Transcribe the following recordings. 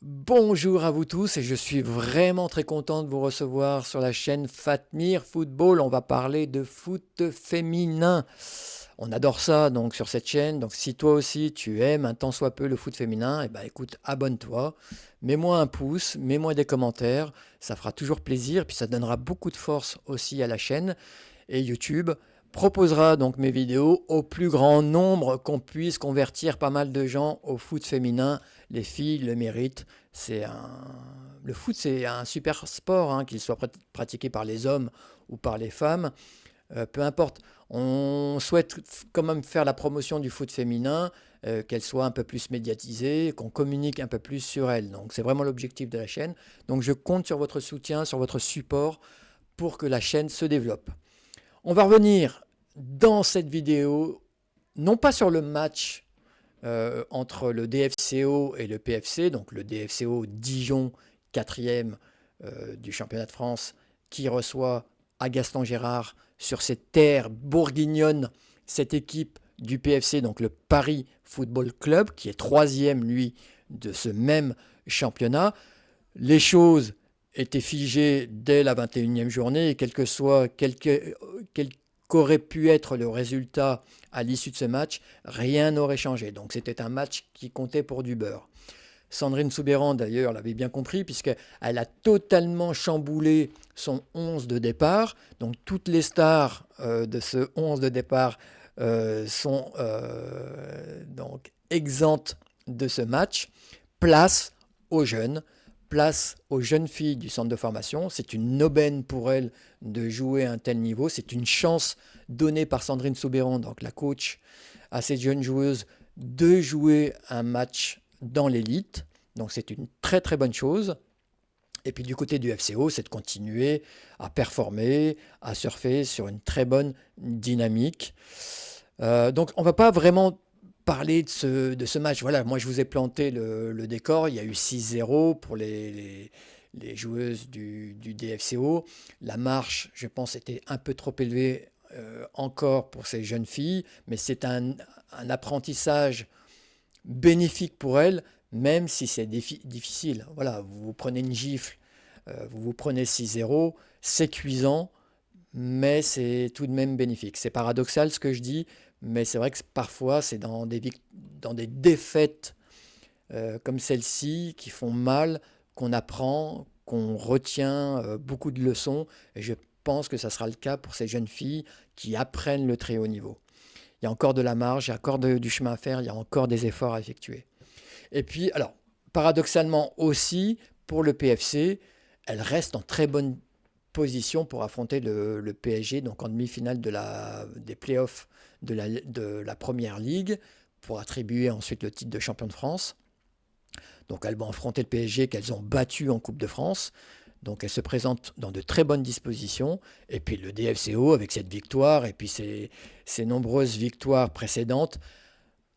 Bonjour à vous tous et je suis vraiment très content de vous recevoir sur la chaîne Fatmir Football. On va parler de foot féminin. On adore ça donc sur cette chaîne. Donc si toi aussi tu aimes un tant soit peu le foot féminin, eh ben écoute, abonne-toi, mets-moi un pouce, mets-moi des commentaires, ça fera toujours plaisir puis ça donnera beaucoup de force aussi à la chaîne et YouTube proposera donc mes vidéos au plus grand nombre qu'on puisse convertir pas mal de gens au foot féminin. Les filles le méritent. Le foot, c'est un super sport, hein, qu'il soit pratiqué par les hommes ou par les femmes. Peu importe. On souhaite quand même faire la promotion du foot féminin, qu'elle soit un peu plus médiatisée, qu'on communique un peu plus sur elle. Donc c'est vraiment l'objectif de la chaîne. Donc je compte sur votre soutien, sur votre support pour que la chaîne se développe. On va revenir dans cette vidéo, non pas sur le match entre le DFCO et le PFC, donc le DFCO Dijon, quatrième du championnat de France, qui reçoit à Gaston Gérard sur cette terre bourguignonne cette équipe du PFC, donc le Paris Football Club, qui est troisième, lui, de ce même championnat. Les choses étaient figées dès la 21e journée, et quel qu'aurait pu être le résultat à l'issue de ce match, rien n'aurait changé. Donc c'était un match qui comptait pour du beurre. Sandrine Soubeyran, d'ailleurs, l'avait bien compris, puisqu'elle a totalement chamboulé son 11 de départ. Donc toutes les stars de ce 11 de départ sont donc exemptes de ce match. Place aux jeunes, place aux jeunes filles du centre de formation. C'est une aubaine pour elles de jouer à un tel niveau. C'est une chance donnée par Sandrine Soubeyran, donc la coach, à ces jeunes joueuses de jouer un match dans l'élite. Donc c'est une très très bonne chose. Et puis du côté du FCO, c'est de continuer à performer, à surfer sur une très bonne dynamique. Donc on ne va pas vraiment parler de ce match. Voilà, moi je vous ai planté le décor. Il y a eu 6-0 pour les joueuses du DFCO. La marche, je pense, était un peu trop élevée encore pour ces jeunes filles, mais c'est un apprentissage bénéfique pour elles, même si c'est difficile. Voilà, vous prenez une gifle, vous prenez 6-0, c'est cuisant, mais c'est tout de même bénéfique. C'est paradoxal ce que je dis, mais c'est vrai que parfois c'est dans des défaites comme celle-ci qui font mal, qu'on apprend, qu'on retient beaucoup de leçons, et je pense que ça sera le cas pour ces jeunes filles qui apprennent le très haut niveau. Il y a encore de la marge, il y a encore du chemin à faire, il y a encore des efforts à effectuer. Et puis, alors, paradoxalement aussi, pour le PFC, elle reste en très bonne position pour affronter le PSG, donc en demi-finale des playoffs de la Première Ligue, pour attribuer ensuite le titre de champion de France. Donc elles vont affronter le PSG qu'elles ont battu en Coupe de France. Donc elles se présentent dans de très bonnes dispositions. Et puis le DFCO, avec cette victoire et puis ses nombreuses victoires précédentes,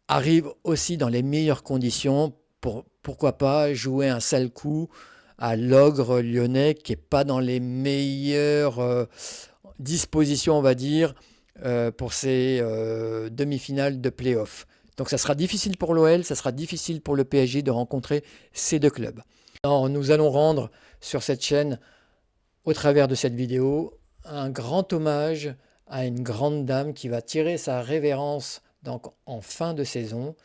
arrive aussi dans les meilleures conditions pour, pourquoi pas, jouer un sale coup à l'Ogre lyonnais qui n'est pas dans les meilleures dispositions, on va dire, pour ces demi-finales de play-off. Donc ça sera difficile pour l'OL, ça sera difficile pour le PSG de rencontrer ces deux clubs. Alors, nous allons rendre sur cette chaîne, au travers de cette vidéo, un grand hommage à une grande dame qui va tirer sa révérence donc, en fin de saison.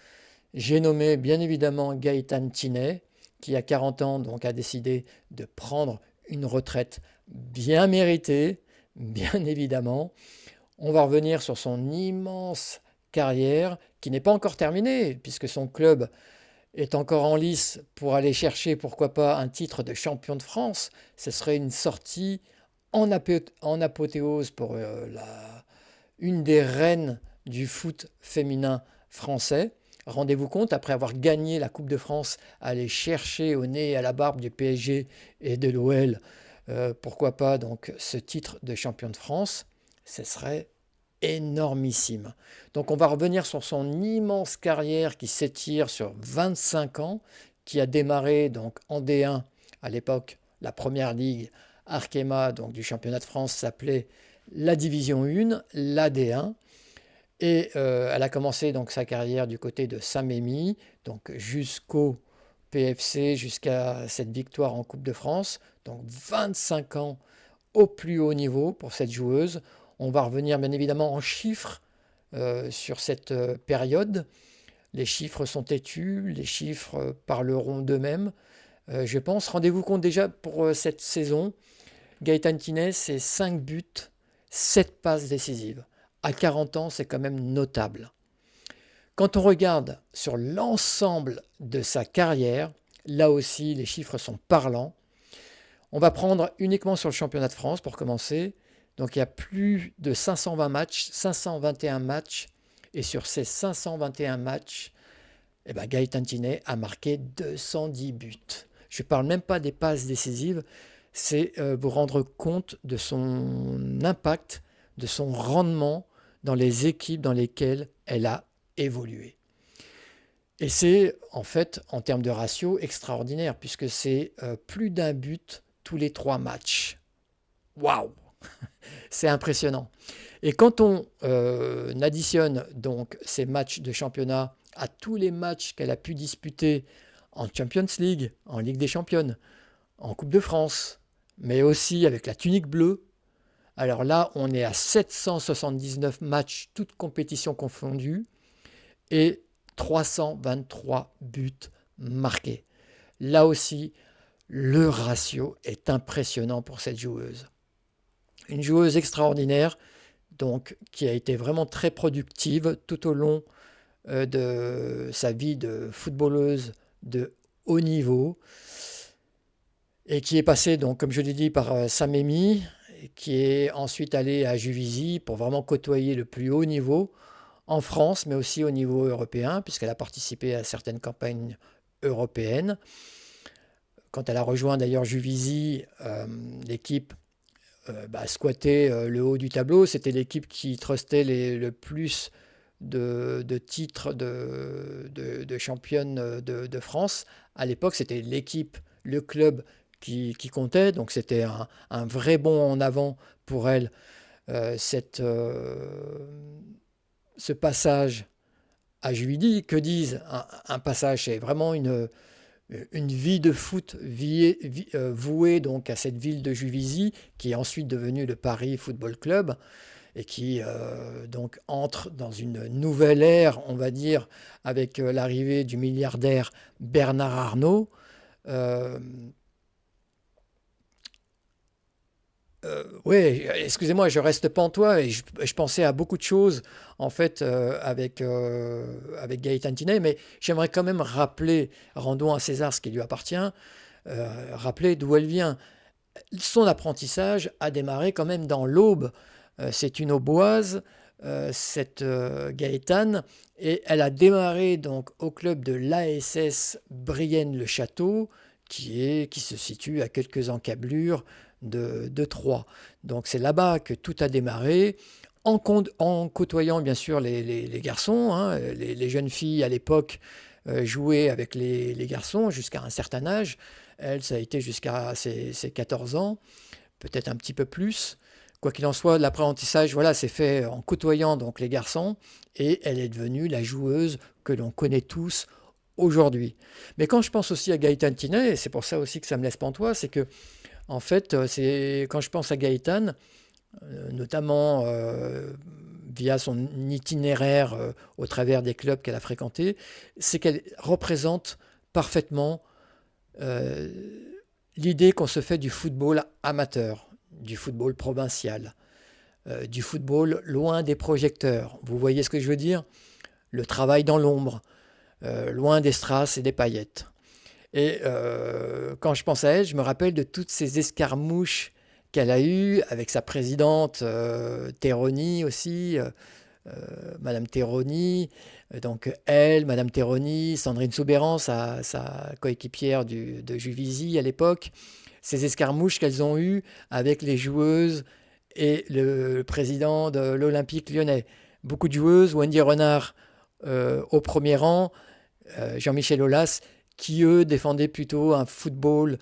J'ai nommé bien évidemment Gaëtane Tinet, qui à 40 ans donc, a décidé de prendre une retraite bien méritée, bien évidemment. On va revenir sur son immense carrière, qui n'est pas encore terminée, puisque son club est encore en lice pour aller chercher, pourquoi pas, un titre de champion de France. Ce serait une sortie en apothéose pour une des reines du foot féminin français. Rendez-vous compte, après avoir gagné la Coupe de France, aller chercher au nez et à la barbe du PSG et de l'OL, pourquoi pas donc ce titre de champion de France, ce serait énormissime. Donc on va revenir sur son immense carrière qui s'étire sur 25 ans, qui a démarré donc en D1 à l'époque, la première ligue Arkema donc du championnat de France s'appelait la division 1, la D1. Et elle a commencé donc sa carrière du côté de Saint-Mémy, donc jusqu'au PFC jusqu'à cette victoire en Coupe de France. Donc 25 ans au plus haut niveau pour cette joueuse. On va revenir bien évidemment en chiffres sur cette période. Les chiffres sont têtus, les chiffres parleront d'eux-mêmes. Je pense, rendez-vous compte déjà pour cette saison, Gaëtane Thinet, c'est 5 buts, 7 passes décisives. À 40 ans, c'est quand même notable. Quand on regarde sur l'ensemble de sa carrière, là aussi, les chiffres sont parlants. On va prendre uniquement sur le championnat de France pour commencer. Donc il y a plus de 520 matchs, 521 matchs. Et sur ces 521 matchs, Gaëtane Thinet a marqué 210 buts. Je ne parle même pas des passes décisives. C'est vous rendre compte de son impact, de son rendement dans les équipes dans lesquelles elle a évolué. Et c'est en fait, en termes de ratio, extraordinaire, puisque c'est plus d'un but tous les 3 matchs. Waouh! C'est impressionnant. Et quand on additionne donc ces matchs de championnat à tous les matchs qu'elle a pu disputer en Champions League, en Ligue des Championnes, en Coupe de France, mais aussi avec la tunique bleue, alors là, on est à 779 matchs, toutes compétitions confondues, et 323 buts marqués. Là aussi, le ratio est impressionnant pour cette joueuse. Une joueuse extraordinaire, donc, qui a été vraiment très productive tout au long de sa vie de footballeuse de haut niveau, et qui est passée, donc, comme je l'ai dit, par Saint-Mémy, qui est ensuite allée à Juvisy pour vraiment côtoyer le plus haut niveau en France, mais aussi au niveau européen, puisqu'elle a participé à certaines campagnes européennes. Quand elle a rejoint d'ailleurs Juvisy, l'équipe squattait le haut du tableau. C'était l'équipe qui trustait le plus de titres de championne de France. À l'époque, c'était l'équipe, le club qui comptait. Donc c'était un vrai bond en avant pour elle, ce passage à Juilly. Que disent un passage? C'est vraiment une vie de foot vouée donc à cette ville de Juvisy, qui est ensuite devenue le Paris Football Club, et qui donc entre dans une nouvelle ère, on va dire, avec l'arrivée du milliardaire Bernard Arnault. Oui, excusez-moi, je reste pantois et je pensais à beaucoup de choses en fait avec Gaëtane Thinet, mais j'aimerais quand même rappeler, rendons à César ce qui lui appartient, rappeler d'où elle vient. Son apprentissage a démarré quand même dans l'Aube. C'est une Auboise, cette Gaëtane, et elle a démarré donc au club de l'ASS Brienne-le-Château, qui se situe à quelques encablures de Troyes. Donc c'est là-bas que tout a démarré, en côtoyant bien sûr les garçons. Hein. Les jeunes filles à l'époque jouaient avec les garçons jusqu'à un certain âge. Elle, ça a été jusqu'à ses 14 ans, peut-être un petit peu plus. Quoi qu'il en soit, l'apprentissage s'est fait en côtoyant donc les garçons, et elle est devenue la joueuse que l'on connaît tous aujourd'hui. Mais quand je pense aussi à Gaëtane Thinet, et c'est pour ça aussi que ça me laisse pantois, c'est que en fait, quand je pense à Gaëtane, notamment via son itinéraire au travers des clubs qu'elle a fréquentés, c'est qu'elle représente parfaitement l'idée qu'on se fait du football amateur, du football provincial, du football loin des projecteurs. Vous voyez ce que je veux dire? Le travail dans l'ombre, loin des strass et des paillettes. Et quand je pense à elle, je me rappelle de toutes ces escarmouches qu'elle a eues avec sa présidente Terroni aussi, Madame Terroni, donc elle, Madame Terroni, Sandrine Soubeyran, sa coéquipière de Juvisy à l'époque, ces escarmouches qu'elles ont eues avec les joueuses et le président de l'Olympique lyonnais. Beaucoup de joueuses, Wendy Renard au premier rang, Jean-Michel Aulas, qui eux défendaient plutôt un football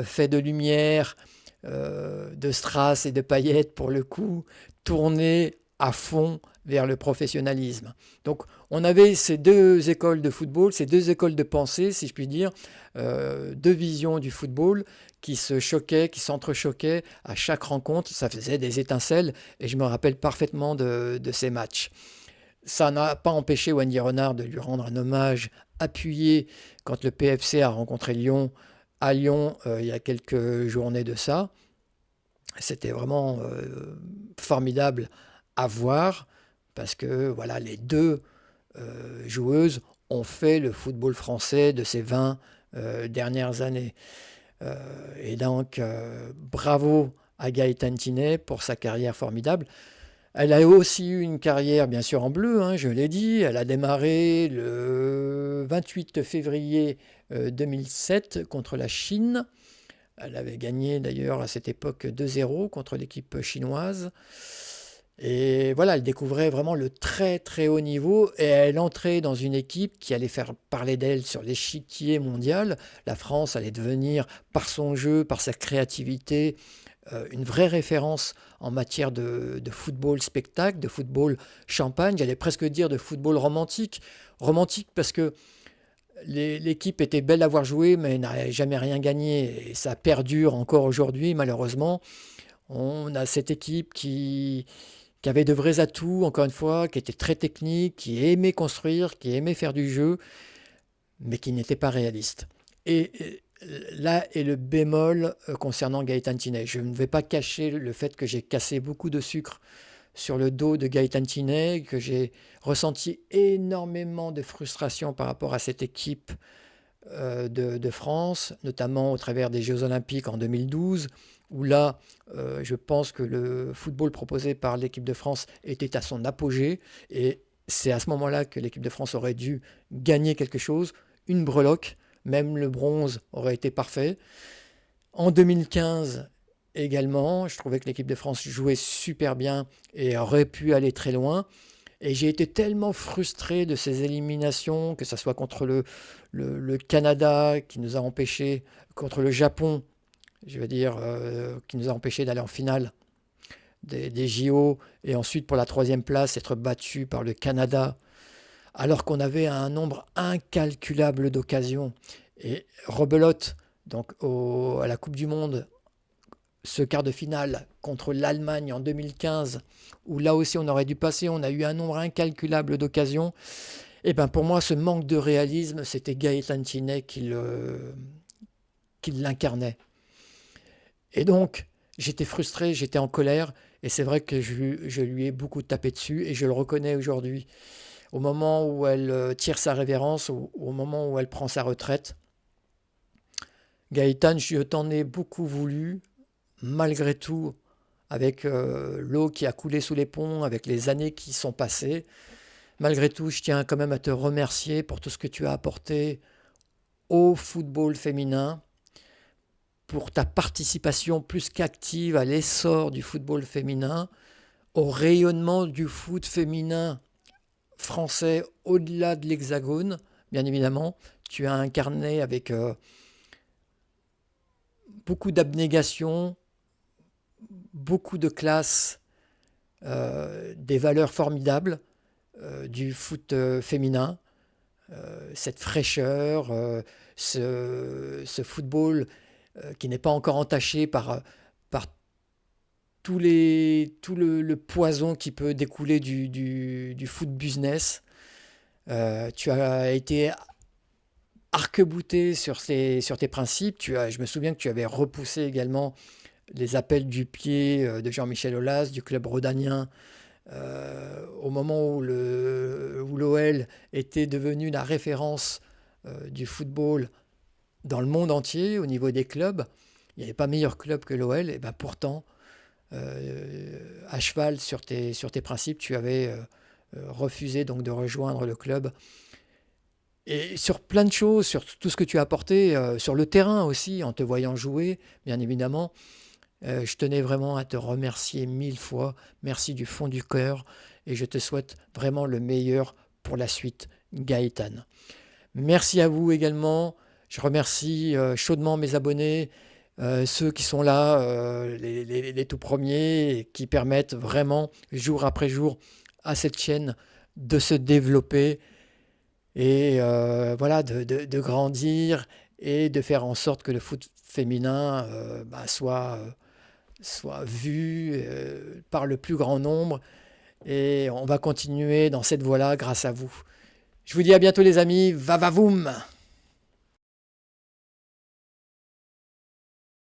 fait de lumière, de strass et de paillettes pour le coup, tourné à fond vers le professionnalisme. Donc on avait ces deux écoles de football, ces deux écoles de pensée, si je puis dire, deux visions du football qui se choquaient, qui s'entrechoquaient à chaque rencontre. Ça faisait des étincelles et je me rappelle parfaitement de ces matchs. Ça n'a pas empêché Wendy Renard de lui rendre un hommage appuyé quand le PFC a rencontré Lyon à Lyon il y a quelques journées de ça. C'était vraiment formidable à voir parce que voilà, les deux joueuses ont fait le football français de ces 20 dernières années. Et donc, bravo à Gaëtane Thinet pour sa carrière formidable. Elle a aussi eu une carrière, bien sûr, en bleu, hein, je l'ai dit. Elle a démarré le 28 février 2007 contre la Chine. Elle avait gagné d'ailleurs à cette époque 2-0 contre l'équipe chinoise. Et voilà, elle découvrait vraiment le très très haut niveau et elle entrait dans une équipe qui allait faire parler d'elle sur l'échiquier mondial. La France allait devenir, par son jeu, par sa créativité, une vraie référence en matière de football spectacle, de football champagne, j'allais presque dire de football romantique. Romantique parce que l'équipe était belle à voir jouer, mais n'a jamais rien gagné. Et ça perdure encore aujourd'hui, malheureusement. On a cette équipe qui avait de vrais atouts, encore une fois, qui était très technique, qui aimait construire, qui aimait faire du jeu, mais qui n'était pas réaliste. Et là est le bémol concernant Gaëtane Thinet. Je ne vais pas cacher le fait que j'ai cassé beaucoup de sucre sur le dos de Gaëtane Thinet, que j'ai ressenti énormément de frustration par rapport à cette équipe de France, notamment au travers des Jeux Olympiques en 2012, où là, je pense que le football proposé par l'équipe de France était à son apogée, et c'est à ce moment-là que l'équipe de France aurait dû gagner quelque chose, une breloque, même le bronze aurait été parfait. En 2015 également, je trouvais que l'équipe de France jouait super bien et aurait pu aller très loin. Et j'ai été tellement frustré de ces éliminations, que ce soit contre le Canada qui nous a empêchés, contre le Japon, je veux dire, qui nous a empêchés d'aller en finale des JO, et ensuite pour la troisième place, être battu par le Canada, alors qu'on avait un nombre incalculable d'occasions. Et rebelote, donc à la Coupe du Monde, ce quart de finale contre l'Allemagne en 2015, où là aussi on aurait dû passer, on a eu un nombre incalculable d'occasions. Et ben pour moi, ce manque de réalisme, c'était Gaëtane Thinet qui l'incarnait. Et donc, j'étais frustré, j'étais en colère, et c'est vrai que je lui ai beaucoup tapé dessus, et je le reconnais aujourd'hui. Au moment où elle tire sa révérence, au moment où elle prend sa retraite, Gaëtane, je t'en ai beaucoup voulu, malgré tout, avec l'eau qui a coulé sous les ponts, avec les années qui sont passées. Malgré tout, je tiens quand même à te remercier pour tout ce que tu as apporté au football féminin, pour ta participation plus qu'active à l'essor du football féminin, au rayonnement du foot féminin français au-delà de l'Hexagone, bien évidemment. Tu as incarné avec beaucoup d'abnégation, beaucoup de classe, des valeurs formidables du foot féminin, cette fraîcheur, ce football qui n'est pas encore entaché par tout le poison qui peut découler du foot business. Tu as été arc-bouté sur tes principes. Je me souviens que tu avais repoussé également les appels du pied de Jean-Michel Aulas, du club rhodanien, au moment où l'OL était devenu la référence du football dans le monde entier, au niveau des clubs. Il n'y avait pas meilleur club que l'OL, et ben pourtant, à cheval sur tes principes, tu avais refusé donc de rejoindre le club. Et sur plein de choses, sur tout ce que tu as apporté, sur le terrain aussi, en te voyant jouer, bien évidemment, je tenais vraiment à te remercier 1000 fois. Merci du fond du cœur, et je te souhaite vraiment le meilleur pour la suite, Gaëtane. Merci à vous également. Je remercie chaudement mes abonnés, ceux qui sont là, les tout premiers, et qui permettent vraiment, jour après jour, à cette chaîne de se développer et voilà, de grandir et de faire en sorte que le foot féminin soit vu par le plus grand nombre. Et on va continuer dans cette voie-là grâce à vous. Je vous dis à bientôt les amis, va va voum!